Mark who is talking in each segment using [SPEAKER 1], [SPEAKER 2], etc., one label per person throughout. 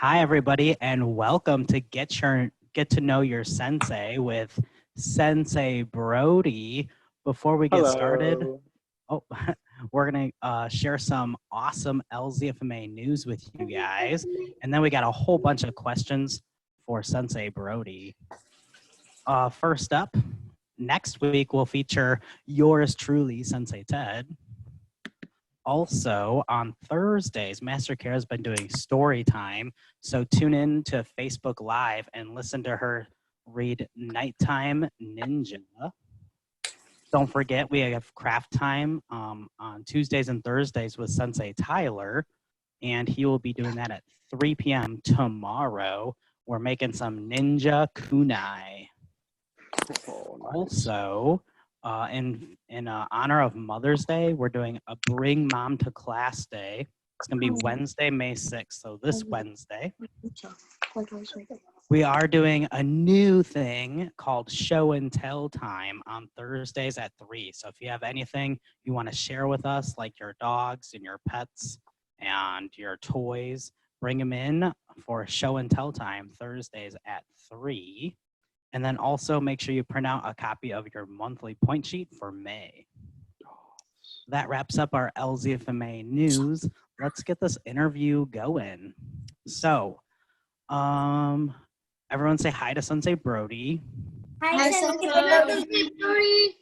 [SPEAKER 1] Hi, everybody, and welcome to Get to Know Your Sensei with Sensei Brody. Before we get started,
[SPEAKER 2] Hello.
[SPEAKER 1] oh, we're gonna share some awesome LZFMA news with you guys, and then we got a whole bunch of questions for Sensei Brody. First up, next week we'll feature yours truly, Sensei Ted. Also, on Thursdays, Master Care has been doing story time. So tune in to Facebook Live and listen to her read Nighttime Ninja. Don't forget, we have craft time on Tuesdays and Thursdays with Sensei Tyler, and he will be doing that at 3 p.m. tomorrow. We're making some ninja kunai.
[SPEAKER 2] Oh, nice.
[SPEAKER 1] Also, in honor of Mother's Day, we're doing a Bring Mom to Class Day. It's going to be Wednesday, May 6th, so this Wednesday. We are doing a new thing called Show and Tell Time on Thursdays at 3. So if you have anything you want to share with us, like your dogs and your pets and your toys, bring them in for Show and Tell Time Thursdays at 3. And then also make sure you print out a copy of your monthly point sheet for May. That wraps up our LZFMA news. Let's get this interview going. So, everyone say hi to Sensei Brody.
[SPEAKER 3] Hi, Sensei Brody.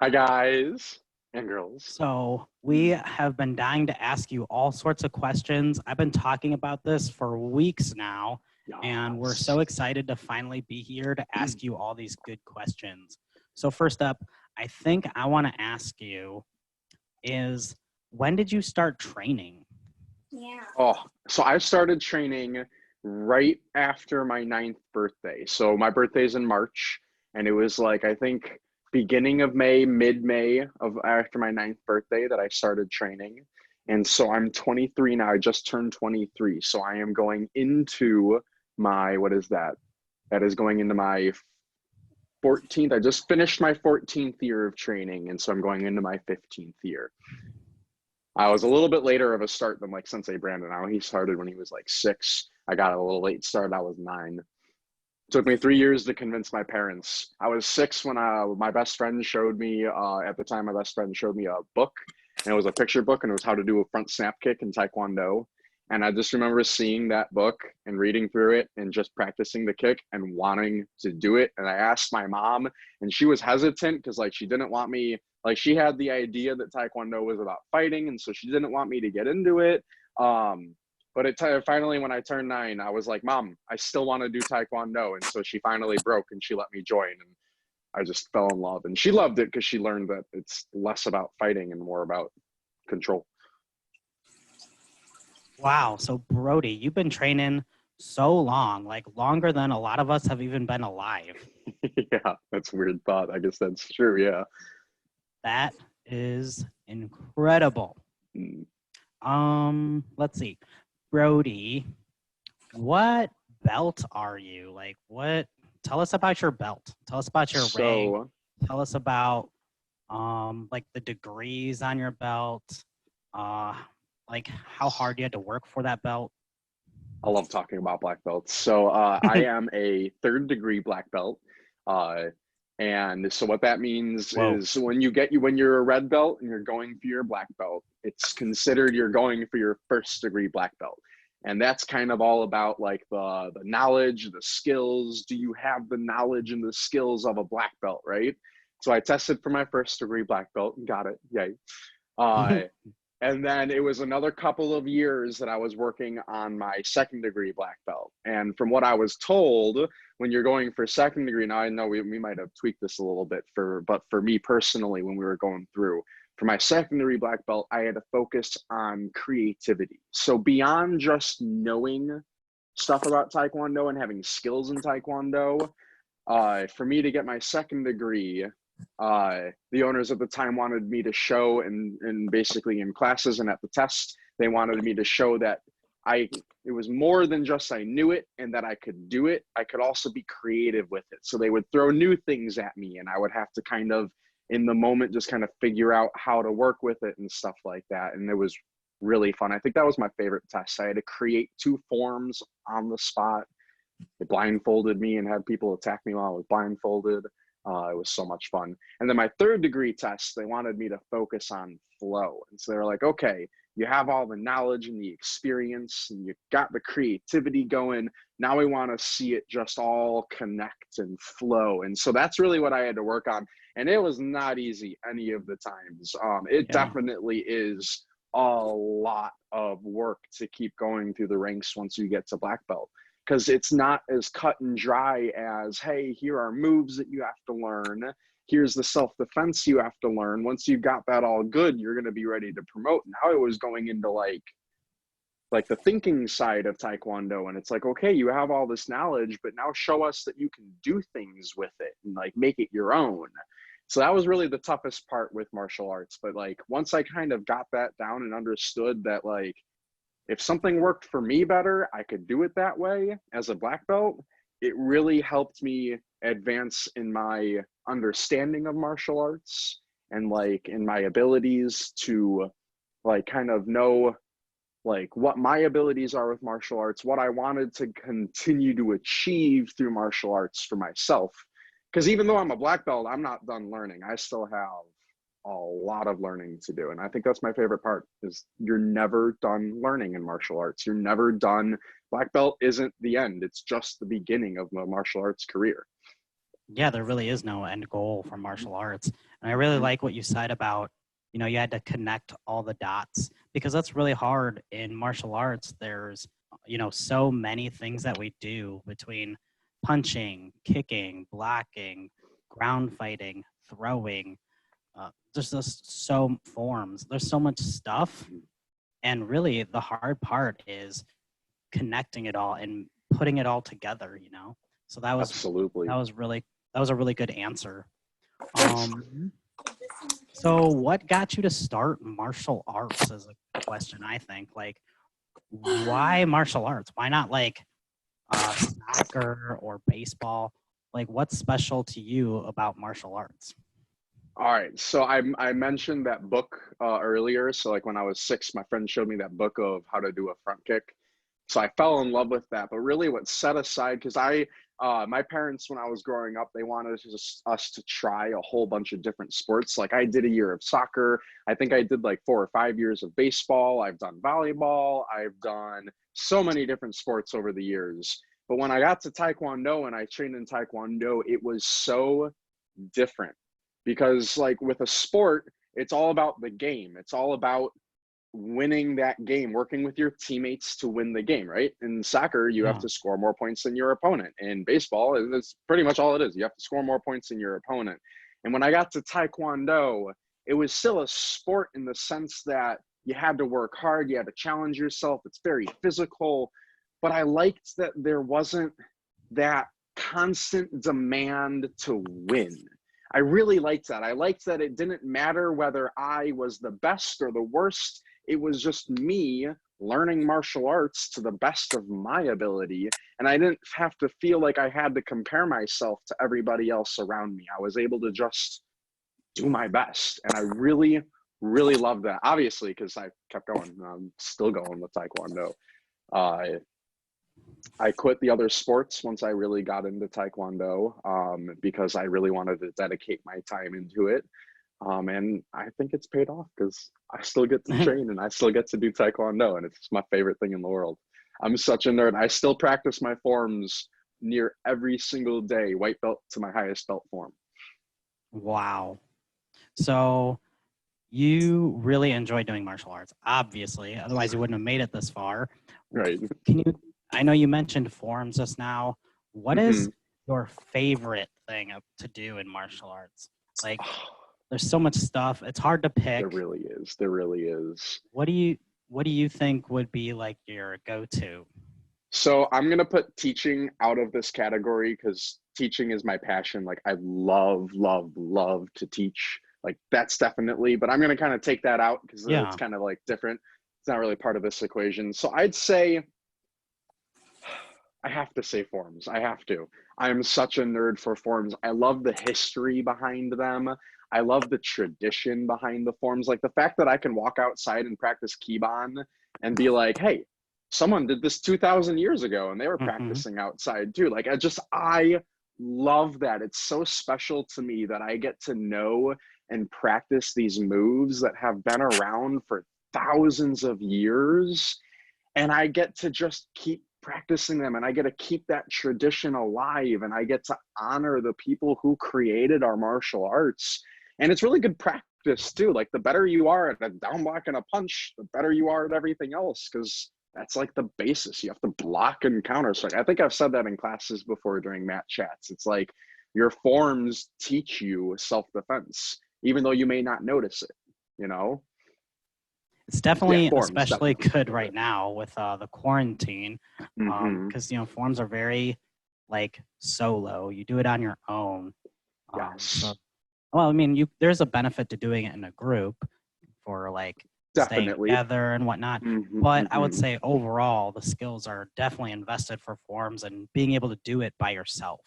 [SPEAKER 2] Hi, guys and girls.
[SPEAKER 1] So we have been dying to ask you all sorts of questions. I've been talking about this for weeks now. And we're so excited to finally be here to ask you all these good questions. So first up, I think I want to ask you is, when did you start training?
[SPEAKER 3] Yeah.
[SPEAKER 2] Oh, so I started training right after my 9th birthday. So my birthday's in March, and it was like, I think, beginning of May, mid-May of after my 9th birthday that I started training. And so I'm 23 now. I just turned 23. So I am going into my, what is that? That is going into my 14th. I just finished my 14th year of training, and so I'm going into my 15th year. I was a little bit later of a start than like Sensei Brandon. Now he started when he was like 6. I got a little late start. I was 9. It took me 3 years to convince my parents. I was 6 when my best friend showed me, at the time, my best friend showed me a book, and it was a picture book, and it was how to do a front snap kick in Taekwondo. And I just remember seeing that book and reading through it and just practicing the kick and wanting to do it. And I asked my mom, and she was hesitant because like she didn't want me, like she had the idea that Taekwondo was about fighting, and so she didn't want me to get into it. But finally, when I turned 9, I was like, Mom, I still want to do Taekwondo. And so she finally broke and she let me join. And I just fell in love. And she loved it because she learned that it's less about fighting and more about control.
[SPEAKER 1] Wow, so Brody, you've been training so long, like longer than a lot of us have even been alive.
[SPEAKER 2] Yeah, that's a weird thought. I guess that's true, yeah.
[SPEAKER 1] That is incredible. Let's see. Brody, what belt are you? Like what? Tell us about your belt. Tell us about your rank. Tell us about like the degrees on your belt. Like how hard you had to work for that belt.
[SPEAKER 2] I love talking about black belts. So I am a 3rd degree black belt. And so what that means is when you're a red belt and you're going for your black belt, it's considered you're going for your 1st degree black belt. And that's kind of all about like the knowledge, the skills. Do you have the knowledge and the skills of a black belt, right? So I tested for my 1st degree black belt and got it. Yay. And then it was another couple of years that I was working on my 2nd degree black belt. And from what I was told, when you're going for 2nd degree, now I know we might have tweaked this a little bit, but for me personally, when we were going through, for my 2nd degree black belt, I had to focus on creativity. So beyond just knowing stuff about Taekwondo and having skills in Taekwondo, for me to get my 2nd degree, the owners at the time wanted me to show and basically in classes and at the test, they wanted me to show that it was more than just I knew it and that I could do it. I could also be creative with it. So they would throw new things at me and I would have to kind of, in the moment, just kind of figure out how to work with it and stuff like that. And it was really fun. I think that was my favorite test. I had to create 2 forms on the spot. They blindfolded me and had people attack me while I was blindfolded. It was so much fun. And then my 3rd degree test, they wanted me to focus on flow. And so they're like, okay, you have all the knowledge and the experience and you got the creativity going. Now we want to see it just all connect and flow. And so that's really what I had to work on. And it was not easy any of the times. It definitely is a lot of work to keep going through the ranks once you get to black belt, because it's not as cut and dry as, hey, here are moves that you have to learn. Here's the self-defense you have to learn. Once you've got that all good, you're going to be ready to promote. Now it was going into like the thinking side of Taekwondo. And it's like, okay, you have all this knowledge, but now show us that you can do things with it and like make it your own. So that was really the toughest part with martial arts. But like, once I kind of got that down and understood that like, if something worked for me better, I could do it that way as a black belt. It really helped me advance in my understanding of martial arts and like in my abilities to like kind of know like what my abilities are with martial arts, what I wanted to continue to achieve through martial arts for myself. Because even though I'm a black belt, I'm not done learning. I still have a lot of learning to do. And I think that's my favorite part, is you're never done learning in martial arts. You're never done. Black belt isn't the end. It's just the beginning of my martial arts career.
[SPEAKER 1] Yeah, there really is no end goal for martial arts. And I really like what you said about, you know, you had to connect all the dots, because that's really hard in martial arts. There's, you know, so many things that we do between punching, kicking, blocking, ground fighting, throwing. There's just so forms. There's so much stuff. And really the hard part is connecting it all and putting it all together, you know? So that was
[SPEAKER 2] Absolutely.
[SPEAKER 1] that was a really good answer. So what got you to start martial arts is a question, I think. Like, why martial arts? Why not like soccer or baseball? Like, what's special to you about martial arts?
[SPEAKER 2] All right. So I mentioned that book earlier. So like when I was 6, my friend showed me that book of how to do a front kick. So I fell in love with that. But really what set aside, because my parents, when I was growing up, they wanted us to try a whole bunch of different sports. Like I did a year of soccer. I think I did like 4 or 5 years of baseball. I've done volleyball. I've done so many different sports over the years. But when I got to Taekwondo and I trained in Taekwondo, it was so different, because like with a sport, it's all about the game. It's all about winning that game, working with your teammates to win the game, right? In soccer, you have to score more points than your opponent. In baseball, that's pretty much all it is. You have to score more points than your opponent. And when I got to Taekwondo, it was still a sport in the sense that you had to work hard, you had to challenge yourself. It's very physical, but I liked that there wasn't that constant demand to win. I really liked that. I liked that it didn't matter whether I was the best or the worst. It was just me learning martial arts to the best of my ability. And I didn't have to feel like I had to compare myself to everybody else around me. I was able to just do my best. And I really, really loved that. Obviously, because I kept going. I'm still going with Taekwondo. I quit the other sports once I really got into Taekwondo, because I really wanted to dedicate my time into it. And I think it's paid off, because I still get to train and I still get to do Taekwondo, and it's my favorite thing in the world. I'm such a nerd. I still practice my forms near every single day, white belt to my highest belt form. Wow.
[SPEAKER 1] So you really enjoy doing martial arts, obviously. Otherwise, you wouldn't have made it this far.
[SPEAKER 2] Right.
[SPEAKER 1] I know you mentioned forms just now. What is your favorite thing to do in martial arts? Like, there's so much stuff. It's hard to pick.
[SPEAKER 2] There really is. There really is.
[SPEAKER 1] What do you think would be like your go-to?
[SPEAKER 2] So I'm going to put teaching out of this category, because teaching is my passion. Like I love, love, love to teach. Like that's definitely, but I'm going to kind of take that out, because it's kind of like different. It's not really part of this equation. So I'd say, I have to say forms. I have to. I'm such a nerd for forms. I love the history behind them. I love the tradition behind the forms. Like the fact that I can walk outside and practice Kiban and be like, hey, someone did this 2,000 years ago and they were practicing outside too. Like I love that. It's so special to me that I get to know and practice these moves that have been around for thousands of years. And I get to just keep practicing them, and I get to keep that tradition alive, and I get to honor the people who created our martial arts. And it's really good practice too. Like the better you are at a down block and a punch, the better you are at everything else, because that's like the basis. You have to block and counter. So I think I've said that in classes before during mat chats. It's like your forms teach you self-defense, even though you may not notice it, you know?
[SPEAKER 1] It's definitely
[SPEAKER 2] forms,
[SPEAKER 1] especially
[SPEAKER 2] definitely.
[SPEAKER 1] good right now with the quarantine, because forms are very like solo. You do it on your own.
[SPEAKER 2] Yes.
[SPEAKER 1] Well, I mean, there's a benefit to doing it in a group for like staying together and whatnot. But I would say overall, the skills are definitely invested for forms and being able to do it by yourself.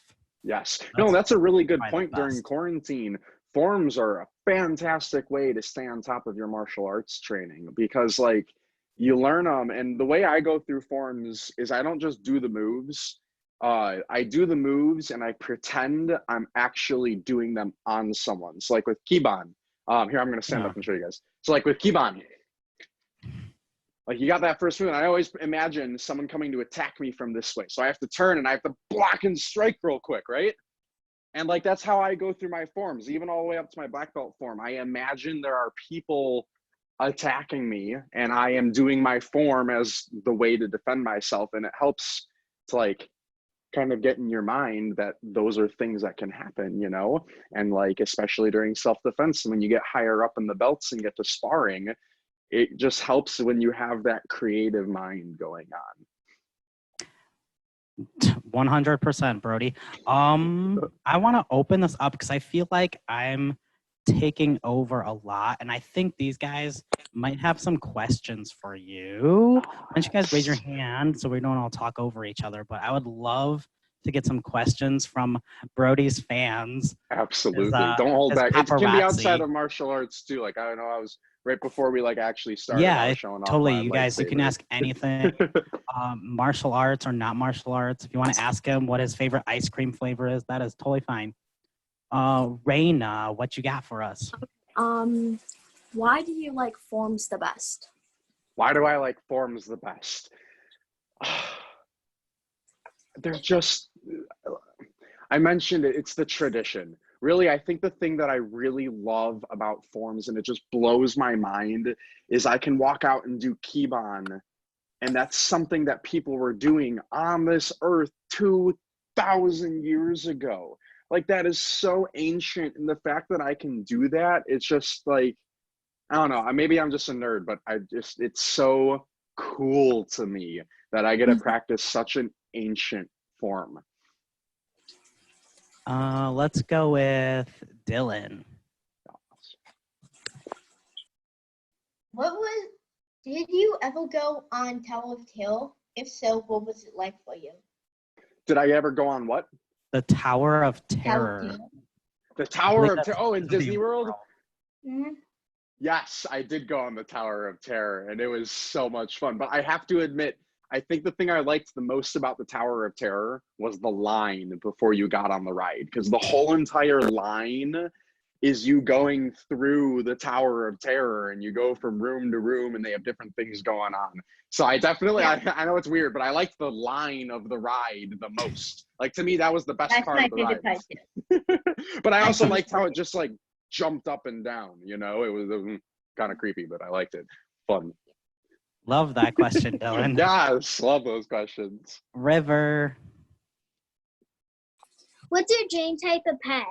[SPEAKER 2] Yes. No, that's a really good point during quarantine. Forms are a fantastic way to stay on top of your martial arts training, because like you learn them. And the way I go through forms is I don't just do the moves. I do the moves and I pretend I'm actually doing them on someone. So like with Kiban, here, I'm going to stand up and show you guys. So like with Kiban, like you got that first move, and I always imagine someone coming to attack me from this way. So I have to turn and I have to block and strike real quick, right? And like, that's how I go through my forms, even all the way up to my black belt form. I imagine there are people attacking me and I am doing my form as the way to defend myself. And it helps to like kind of get in your mind that those are things that can happen, you know? And like, especially during self-defense, when you get higher up in the belts and get to sparring, it just helps when you have that creative mind going on.
[SPEAKER 1] 100%, Brody. I want to open this up because I feel like I'm taking over a lot, and I think these guys might have some questions for you. Why don't you guys raise your hand so we don't all talk over each other? But I would love to get some questions from Brody's fans.
[SPEAKER 2] Absolutely. Don't hold back. It can be outside of martial arts too. Like, I don't know, I was right before we like actually started.
[SPEAKER 1] Yeah,
[SPEAKER 2] showing
[SPEAKER 1] totally.
[SPEAKER 2] off
[SPEAKER 1] You guys, you can ask anything, martial arts or not martial arts. If you want to ask him what his favorite ice cream flavor is, that is totally fine. Raina, what you got for us?
[SPEAKER 4] Why do you like forms the best?
[SPEAKER 2] Why do I like forms the best? They're just, I mentioned it, it's the tradition. Really, I think the thing that I really love about forms, and it just blows my mind, is I can walk out and do Kiban, and that's something that people were doing on this earth 2,000 years ago. Like, that is so ancient, and the fact that I can do that, it's just like, I don't know, maybe I'm just a nerd, but it's so cool to me that I get to practice such an ancient form.
[SPEAKER 1] Let's go with Dylan.
[SPEAKER 3] Did you ever go on Tower of Terror? If so, what was it like for you?
[SPEAKER 2] Did I ever go on what?
[SPEAKER 1] The Tower of Terror.
[SPEAKER 2] The Tower of Terror. Oh, in Disney World?
[SPEAKER 3] Mm-hmm.
[SPEAKER 2] Yes, I did go on the Tower of Terror, and it was so much fun. But I have to admit, I think the thing I liked the most about the Tower of Terror was the line before you got on the ride, because the whole entire line is you going through the Tower of Terror, and you go from room to room, and they have different things going on. So I definitely, I know it's weird, but I liked the line of the ride the most. Like, to me, that was the best part of the ride. But I also liked how it just like jumped up and down, you know? It was kind of creepy, but I liked it. Fun.
[SPEAKER 1] Love that question, Dylan.
[SPEAKER 2] Yes, love those questions.
[SPEAKER 1] River.
[SPEAKER 3] What's your dream type of pet?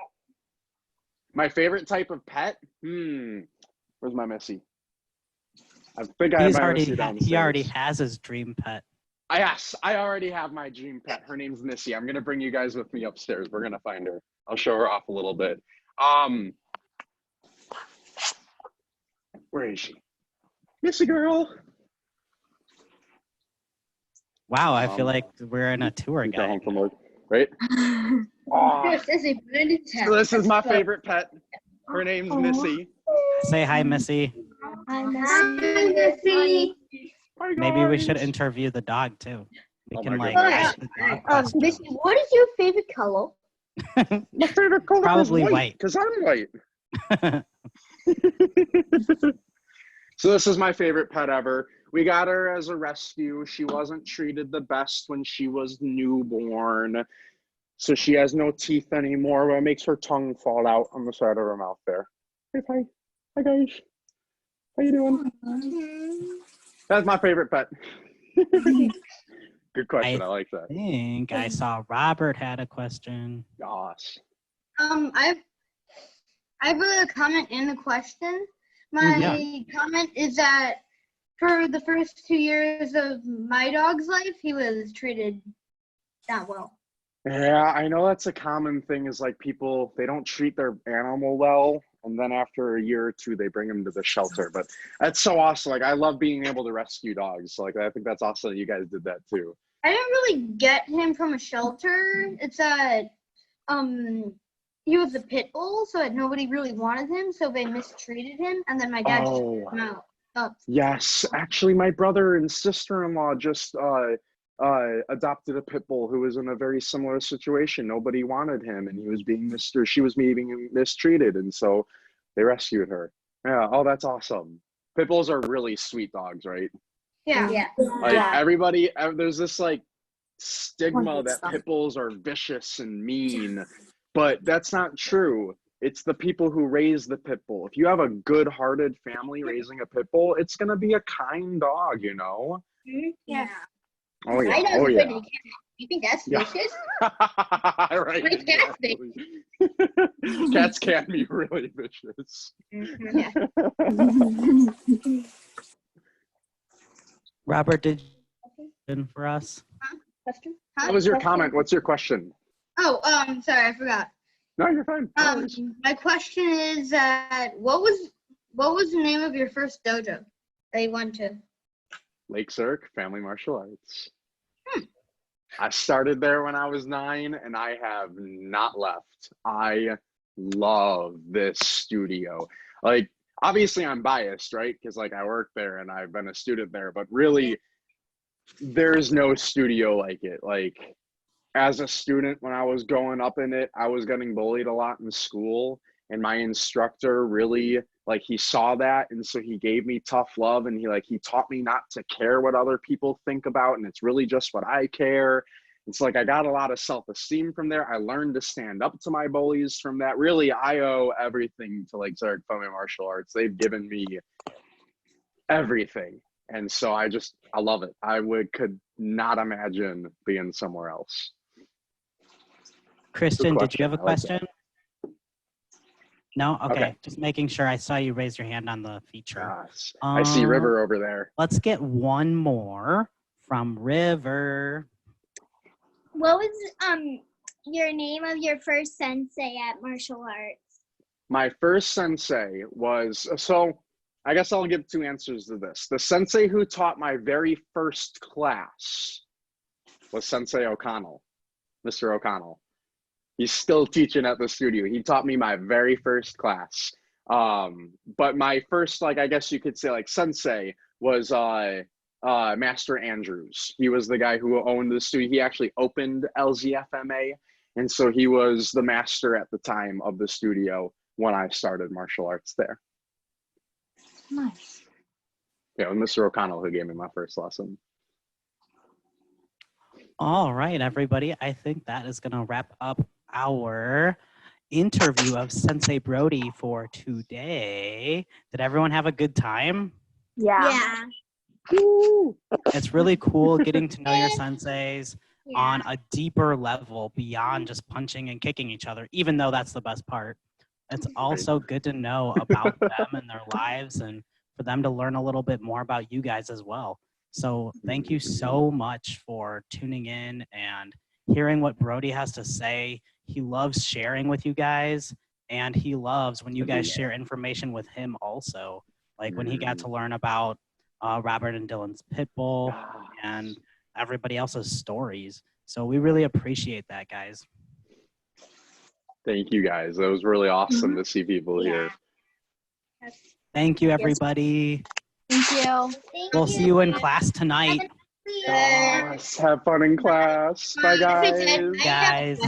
[SPEAKER 2] My favorite type of pet? Where's my Missy? I think I have my Missy downstairs.
[SPEAKER 1] He already has his dream pet.
[SPEAKER 2] Yes, I already have my dream pet. Her name's Missy. I'm going to bring you guys with me upstairs. We're going to find her. I'll show her off a little bit. Where is she? Missy girl.
[SPEAKER 1] Wow, I feel like we're in a tour guide.
[SPEAKER 2] Home from work, right? So this is my favorite pet. Her name's Missy.
[SPEAKER 1] Say hi, Missy.
[SPEAKER 3] Hi, Missy.
[SPEAKER 2] Hi,
[SPEAKER 1] Maybe we
[SPEAKER 2] guys.
[SPEAKER 1] should interview the dog too. We
[SPEAKER 2] Oh
[SPEAKER 1] can
[SPEAKER 2] my
[SPEAKER 1] like
[SPEAKER 2] goodness.
[SPEAKER 1] ask the dog questions.
[SPEAKER 3] Missy, what is your favorite color?
[SPEAKER 2] My favorite color
[SPEAKER 1] Probably
[SPEAKER 2] is
[SPEAKER 1] white.
[SPEAKER 2] because I'm white. So this is my favorite pet ever. We got her as a rescue. She wasn't treated the best when she was newborn. So she has no teeth anymore, but it makes her tongue fall out on the side of her mouth there. Hey, hi. Hi, guys. How you doing? That's my favorite pet. Good question. I like that.
[SPEAKER 1] I think I saw Robert had a question.
[SPEAKER 2] Gosh.
[SPEAKER 5] I have a comment and a question. My comment is that for the first 2 years of my dog's life, he was treated not well.
[SPEAKER 2] Yeah, I know that's a common thing is like people, they don't treat their animal well. And then after a year or two, they bring them to the shelter. But that's so awesome. Like, I love being able to rescue dogs. Like, I think that's awesome that you guys did that too.
[SPEAKER 5] I didn't really get him from a shelter. It's that he was a pit bull, so that nobody really wanted him, so they mistreated him, and then my dad just
[SPEAKER 2] Oh.
[SPEAKER 5] took him out.
[SPEAKER 2] Yes, actually, my brother and sister-in-law just adopted a pit bull who was in a very similar situation. Nobody wanted him, and he was being she was being mistreated, and so they rescued her. Yeah, oh, that's awesome. Pit bulls are really sweet dogs, right?
[SPEAKER 5] Yeah.
[SPEAKER 2] Like everybody, there's this like
[SPEAKER 4] One
[SPEAKER 2] stigma
[SPEAKER 4] good
[SPEAKER 2] that
[SPEAKER 4] stuff.
[SPEAKER 2] pit bulls are vicious and mean, but that's not true. It's the people who raise the pit bull. If you have a good-hearted family raising a pit bull, it's gonna be a kind dog, you know?
[SPEAKER 5] Yeah.
[SPEAKER 2] Oh yeah.
[SPEAKER 3] My dog's
[SPEAKER 2] Oh
[SPEAKER 3] afraid
[SPEAKER 2] yeah.
[SPEAKER 3] of the cat. You think that's
[SPEAKER 2] Yeah.
[SPEAKER 3] vicious?
[SPEAKER 2] Right.
[SPEAKER 3] My cat's big.
[SPEAKER 2] exactly. Cats can be really vicious.
[SPEAKER 3] Yeah.
[SPEAKER 1] Robert, did you for us?
[SPEAKER 3] Question?
[SPEAKER 2] What was your comment? What's your question?
[SPEAKER 5] Oh, sorry, I forgot.
[SPEAKER 2] No, you're fine. No worries.
[SPEAKER 5] My question is that what was the name of your first dojo that you went to?
[SPEAKER 2] Lake Zurich Family Martial Arts. I started there when I was 9 and I have not left. I love this studio. Like, obviously I'm biased, right? Because like I work there and I've been a student there, but really there's no studio like it. Like, as a student, when I was growing up in it, I was getting bullied a lot in school, and my instructor really, like, he saw that, and so he gave me tough love, and he taught me not to care what other people think about, and it's really just what I care. It's like I got a lot of self-esteem from there. I learned to stand up to my bullies from that. Really, I owe everything to Lake Zurich Family Martial Arts. They've given me everything, and so I love it. Could not imagine being somewhere else.
[SPEAKER 1] Kristen, did you have a
[SPEAKER 2] question. I like that.
[SPEAKER 1] question? No? Okay.
[SPEAKER 2] Okay.
[SPEAKER 1] Just making sure. I saw you raise your hand on the feature.
[SPEAKER 2] Gosh, I see River over there.
[SPEAKER 1] Let's get one more from River.
[SPEAKER 6] What was your name of your first sensei at martial arts?
[SPEAKER 2] My first sensei was, so I guess I'll give 2 answers to this. The sensei who taught my very first class was Sensei O'Connell, Mr. O'Connell. He's still teaching at the studio. He taught me my very first class. But my first, like, I guess you could say, like, sensei was Master Andrews. He was the guy who owned the studio. He actually opened LZFMA, and so he was the master at the time of the studio when I started martial arts there.
[SPEAKER 4] Nice.
[SPEAKER 2] Yeah, it was Mr. O'Connell who gave me my first lesson.
[SPEAKER 1] All right, everybody. I think that is going to wrap up our interview of Sensei Brody for today. Did everyone have a good time?
[SPEAKER 4] Yeah.
[SPEAKER 1] It's really cool getting to know your senseis
[SPEAKER 6] Yeah.
[SPEAKER 1] on a deeper level beyond just punching and kicking each other, even though that's the best part. It's also good to know about them and their lives and for them to learn a little bit more about you guys as well. So thank you so much for tuning in and hearing what Brody has to say. He loves sharing with you guys, and he loves when you guys share information with him also. Like when he got to learn about Robert and Dylan's pit bull and everybody else's stories. So we really appreciate that, guys.
[SPEAKER 2] Thank you guys. It was really awesome to see people here.
[SPEAKER 1] Thank you, everybody.
[SPEAKER 4] Thank you.
[SPEAKER 6] Thank
[SPEAKER 1] We'll see you in class tonight,
[SPEAKER 2] Yes, have fun in class. Bye,
[SPEAKER 3] If it's
[SPEAKER 2] guys.
[SPEAKER 3] at night,
[SPEAKER 1] guys.